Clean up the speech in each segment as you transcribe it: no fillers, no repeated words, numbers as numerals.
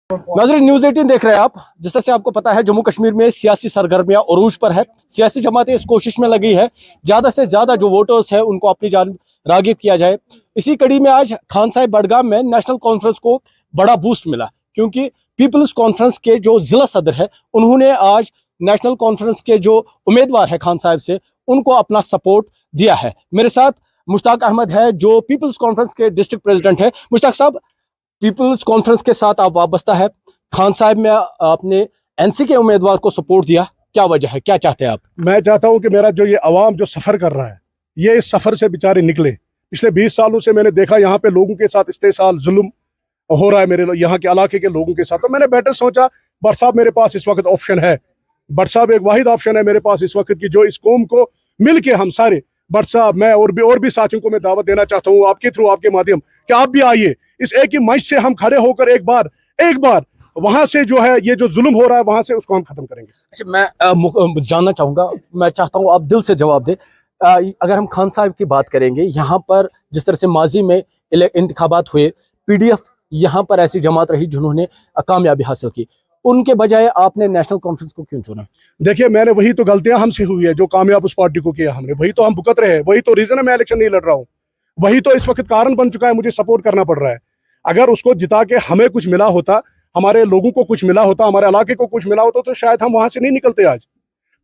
नाज़रीन न्यूज़ 18 देख रहे हैं आप। जिस तरह से आपको पता है जम्मू कश्मीर में सियासी सरगर्मियां अरूज पर है। सियासी जमातें इस कोशिश में लगी है ज़्यादा से ज़्यादा जो वोटर्स हैं उनको अपनी जान राग़िब किया जाए। इसी कड़ी में आज खान साहिब बडगाम में नेशनल कॉन्फ्रेंस को बड़ा बूस्ट मिला, क्योंकि पीपल्स कॉन्फ्रेंस के जो ज़िला सदर है उन्होंने आज नेशनल कॉन्फ्रेंस के जो उम्मीदवार है खान साहिब से उनको अपना सपोर्ट दिया है। मेरे साथ मुश्ताक अहमद है जो पीपल्स कॉन्फ्रेंस के डिस्ट्रिक्ट प्रेसिडेंट है। मुश्ताक साहब, पीपल्स कॉन्फ्रेंस के साथ आप वाबस्ता है, खान साहब में आपने एनसी के उम्मीदवार को सपोर्ट दिया, क्या वजह है, क्या चाहते हैं आप? मैं चाहता हूं कि मेरा जो ये अवाम जो सफ़र कर रहा है ये इस सफ़र से बेचारे निकले। पिछले 20 सालों से मैंने देखा यहाँ पे लोगों के साथ इस्तेसाल जुल्म हो रहा है मेरे यहाँ के इलाके के लोगों के साथ। तो मैंने बेटर सोचा भट्ट साहब मेरे पास इस वक्त ऑप्शन है, भट्ट साहब एक वाहिद ऑप्शन है मेरे पास इस वक्त की जो इस कौम को मिल के हम सारे, भट्ट साहब, मैं और भी साथियों को मैं दावत देना चाहता हूँ आपके थ्रू, आपके माध्यम कि आप भी आइए, इस एक ही मंच से हम खड़े होकर एक बार वहां से जो है ये जो जुल्म हो रहा है वहां से उसको हम खत्म करेंगे। अच्छा, मैं जानना चाहूँगा, मैं चाहता हूँ आप दिल से जवाब दें। अगर हम खान साहब की बात करेंगे, यहाँ पर जिस तरह से माजी में इंतखाबात हुए, पीडीएफ यहाँ पर ऐसी जमात रही जिन्होंने कामयाबी हासिल की, उनके बजाय आपने नेशनल कॉन्फ्रेंस को क्यों चुना? देखिए, मैंने वही तो गलतियां हमसे हुई है जो कामयाब उस पार्टी को किया हमने, वही तो हम भुगत रहे हैं, वही तो रीजन है मैं इलेक्शन नहीं लड़ रहा हूँ, वही तो इस वक्त कारण बन चुका है मुझे सपोर्ट करना पड़ रहा है। अगर उसको जिता के हमें कुछ मिला होता, हमारे लोगों को कुछ मिला होता, हमारे इलाके को कुछ मिला होता, तो शायद हम वहां से नहीं निकलते। आज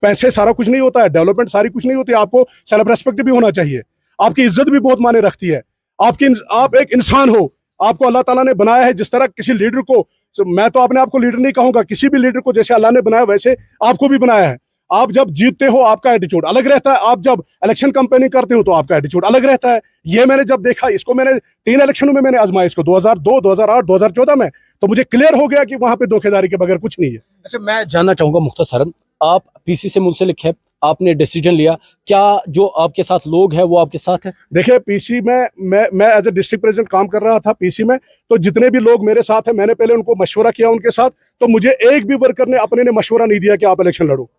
पैसे सारा कुछ नहीं होता है, डेवलपमेंट सारी कुछ नहीं होती, आपको सेल्फ रेस्पेक्ट भी होना चाहिए, आपकी इज्जत भी बहुत मायने रखती है, आप एक इंसान हो, आपको अल्लाह ताला ने बनाया है। जिस तरह किसी लीडर को, मैं तो अपने आप को लीडर नहीं कहूंगा, किसी भी लीडर को जैसे अल्लाह ने बनाया वैसे आपको भी बनाया है। आप जब जीतते हो आपका एटीट्यूड अलग रहता है, आप जब इलेक्शन कैंपेनिंग करते हो तो आपका एटीट्यूड अलग रहता है। ये मैंने जब देखा, इसको मैंने 3 इलेक्शनों में मैंने आजमाया, इसको 2002, 2008, 2014 में, तो मुझे क्लियर हो गया कि वहां पे धोखेदारी के बगैर कुछ नहीं है। अच्छा, मैं जानना चाहूंगा मुख्तसरन, आप पीसी से मुंसलिक है, आपने डिसीजन लिया, क्या जो आपके साथ लोग हैं वो आपके साथ है? देखिए, पीसी में मैं एज ए डिस्ट्रिक्ट प्रेसिडेंट काम कर रहा था पीसी में, तो जितने भी लोग मेरे साथ हैं मैंने पहले उनको मशवरा किया उनके साथ, तो मुझे एक भी वर्कर ने अपने ने मशवरा नहीं दिया कि आप इलेक्शन लड़ो,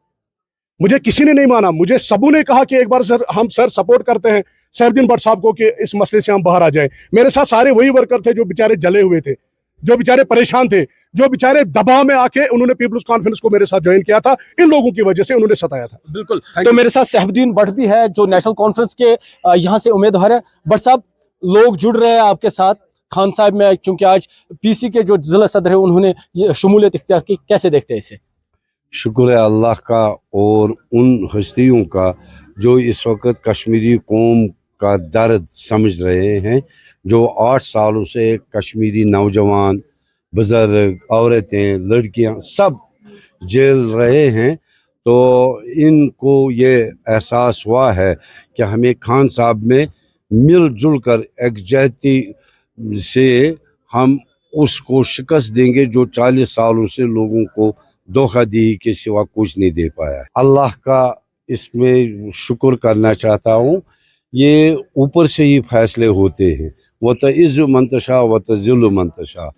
मुझे किसी ने नहीं माना। मुझे सबों ने कहा कि एक बार सर हम सपोर्ट करते हैं सैफुद्दीन भट्ट साहब को कि इस मसले से हम बाहर आ जाए। मेरे साथ सारे वही वर्कर थे जो बेचारे जले हुए थे, जो बेचारे परेशान थे, जो बेचारे दबाव में आके उन्होंने पीपल्स कॉन्फ्रेंस को मेरे साथ ज्वाइन किया था, इन लोगों की वजह से उन्होंने सताया था। बिल्कुल। तो मेरे साथ सैफुद्दीन भट्ट भी है जो नेशनल कॉन्फ्रेंस के यहाँ से उम्मीदवार है। भट्ट साहब, लोग जुड़ रहे हैं आपके साथ खान साहब में, क्योंकि आज पीसी के जो जिला सदर है उन्होंने ये शमूलियत इख्तियार की, कैसे देखते हैं इसे? शुक्र है अल्लाह का और उन हस्तियों का जो इस वक्त कश्मीरी कौम का दर्द समझ रहे हैं, जो 8 सालों से कश्मीरी नौजवान, बुजुर्ग, औरतें, लड़कियां सब जेल रहे हैं। तो इनको ये एहसास हुआ है कि हमें खान साहब में मिलजुल कर एकजहती से हम उसको शिकस्त देंगे जो 40 सालों से लोगों को धोखा दी के सिवा कुछ नहीं दे पाया। अल्लाह का इसमें शुक्र करना चाहता हूँ। ये ऊपर से ही फैसले होते हैं, वो तइज़्ज़ु मंतशा व तज़िल्लु मंतशा।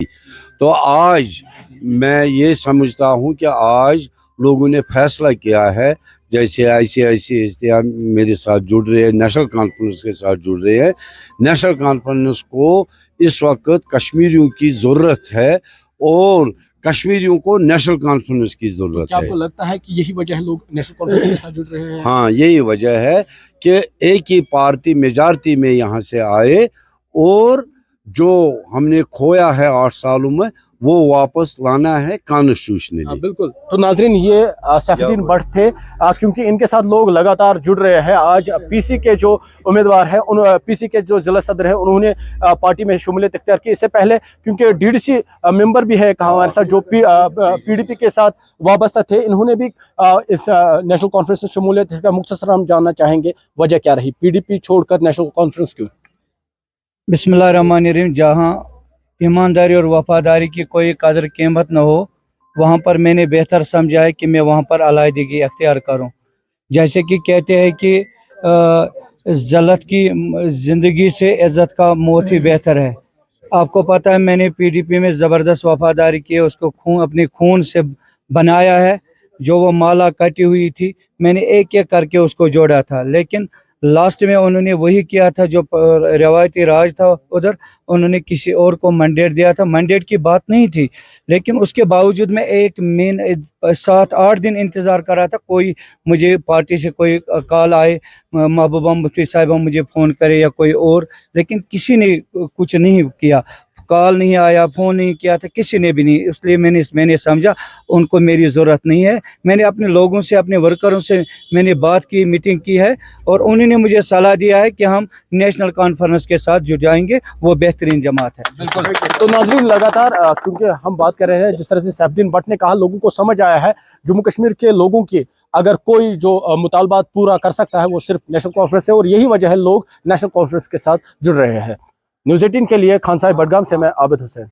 तो आज मैं ये समझता हूँ कि आज लोगों ने फैसला किया है, जैसे ऐसे इस्तेमाल मेरे साथ जुड़ रहे हैं, नेशनल कॉन्फ्रेंस के साथ जुड़ रहे हैं। नेशनल कॉन्फ्रेंस को इस वक्त कश्मीरियों की ज़रूरत है और कश्मीरियों को नेशनल कॉन्फ्रेंस की जरूरत है। क्या आपको लगता है कि यही वजह है लोग नेशनल कॉन्फ्रेंस के साथ जुड़ रहे हैं? हाँ, यही वजह है कि एक ही पार्टी मेजॉरिटी में यहाँ से आए और जो हमने खोया है 8 सालों में वो वापस लाना है कॉन्स्टिट्यूशनली। बिल्कुल। तो नाजरीन, ये सैफुद्दीन भट्ट थे, क्योंकि इनके साथ लोग लगातार जुड़ रहे हैं। आज पीसी के जो उम्मीदवार हैं, उन पीसी के जो जिला सदर हैं, उन्होंने पार्टी में शमूलियत इख्तियार की। इससे पहले क्योंकि डीडीसी मेंबर भी है हमारे साथ जो पीडीपी के साथ वाबस्ता थे, इन्होंने भी इस नेशनल कॉन्फ्रेंस में शमूलियत। इसका मुख्तसर हम जानना चाहेंगे वजह क्या रही, पीडीपी छोड़कर नेशनल कॉन्फ्रेंस क्यों? बिस्मिल्लाहिर्रहमानिर्रहीम। जहाँ ईमानदारी और वफादारी की कोई कदर कीमत न हो, वहाँ पर मैंने बेहतर समझा है कि मैं वहाँ पर अलाइदगी अख्तियार करूँ। जैसे कि कहते हैं कि जलत की ज़िंदगी से इज़्ज़त का मौत ही बेहतर है। आपको पता है मैंने पीडीपी में ज़बरदस्त वफादारी की, उसको अपने खून से बनाया है। जो वो माला कटी हुई थी मैंने एक एक करके उसको जोड़ा था, लेकिन लास्ट में उन्होंने वही किया था जो रवायती राज था उधर, उन्होंने किसी और को मैंडेट दिया था, मैंडेट की बात नहीं थी, लेकिन उसके बावजूद मैं एक 7-8 दिन इंतज़ार कर रहा था कोई मुझे पार्टी से कोई कॉल आए, महबूबा मुफ्ती साहिबा मुझे फ़ोन करे या कोई और, लेकिन किसी ने कुछ नहीं किया, कॉल नहीं आया, फ़ोन नहीं किया था, किसी ने भी नहीं। इसलिए मैंने समझा उनको मेरी ज़रूरत नहीं है। मैंने अपने लोगों से, अपने वर्करों से मैंने बात की, मीटिंग की है, और उन्होंने मुझे सलाह दिया है कि हम नेशनल कॉन्फ्रेंस के साथ जुड़ जाएंगे, वो बेहतरीन जमात है। बिल्कुल। तो नाज़रीन, लगातार क्योंकि हम बात कर रहे हैं, जिस तरह से सैफुद्दीन भट्ट ने कहा, लोगों को समझ आया है जम्मू कश्मीर के लोगों की अगर कोई जो मुतालबात पूरा कर सकता है वो सिर्फ नेशनल कॉन्फ्रेंस है, और यही वजह है लोग नेशनल कॉन्फ्रेंस के साथ जुड़ रहे हैं। न्यूज़ 18 के लिए खान साहिब बडगाम से मैं आबिद हुसैन।